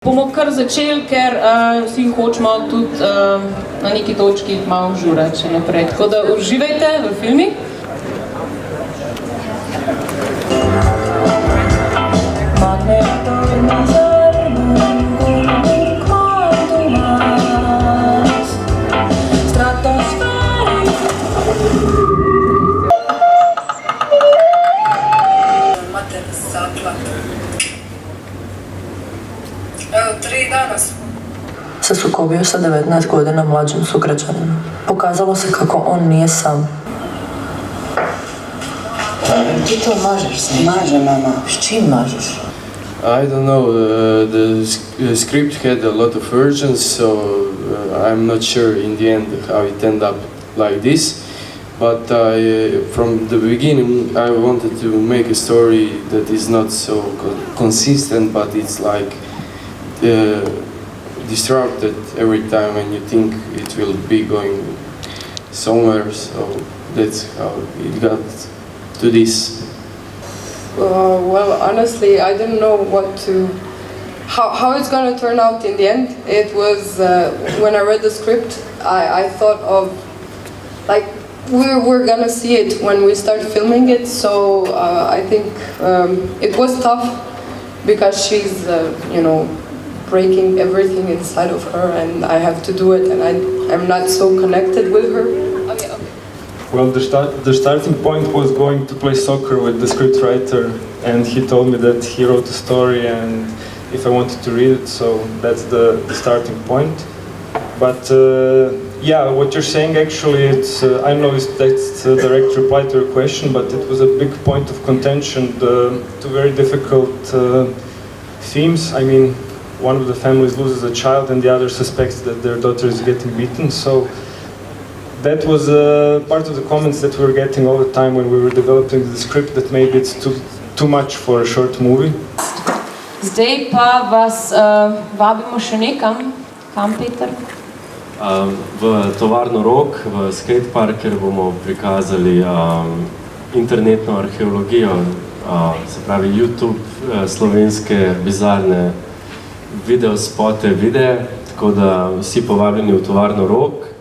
Bomo kar začeli, ker vsi hočemo tudi na neki točki malo žurati še naprej. Tako da uživajte v filmi. Se sukobio sa 19 godina mlađim sugrađanima. Pokazalo se kako on nije sam. Ti to mažeš s njim? Maže, mama. S čim mažeš? I don't know, the script had a lot of versions, so I'm not sure in the end how it ended up like this. But from the beginning I wanted to make a story that is not so consistent, but it's like disrupted every time when you think it will be going somewhere, so that's how it got to this. Well, honestly, I didn't know how it's going to turn out in the end. It was, when I read the script, I thought of, like, we're going to see it when we start filming it, so I think it was tough because she's, you know, breaking everything inside of her, and I have to do it, and I'm not so connected with her. Okay. Well, the starting point was going to play soccer with the scriptwriter, and he told me that he wrote a story and if I wanted to read it, so that's the starting point. But yeah, what you're saying actually, it's I don't know if that's a direct reply to your question, but it was a big point of contention, two very difficult themes. I mean, one of the families loses a child and the other suspects that their daughter is getting beaten, so that was part of the comments that we were getting all the time when we were developing the script, that maybe it's too much for a short movie. Zdaj pa vas vabimo še nekam. Kam, Peter? V tovarno Rok, v skatepark, kjer bomo prikazali internetno arheologijo, se pravi YouTube, slovenske bizarne videospote, tako da vsi povabljeni v tovarno Rok.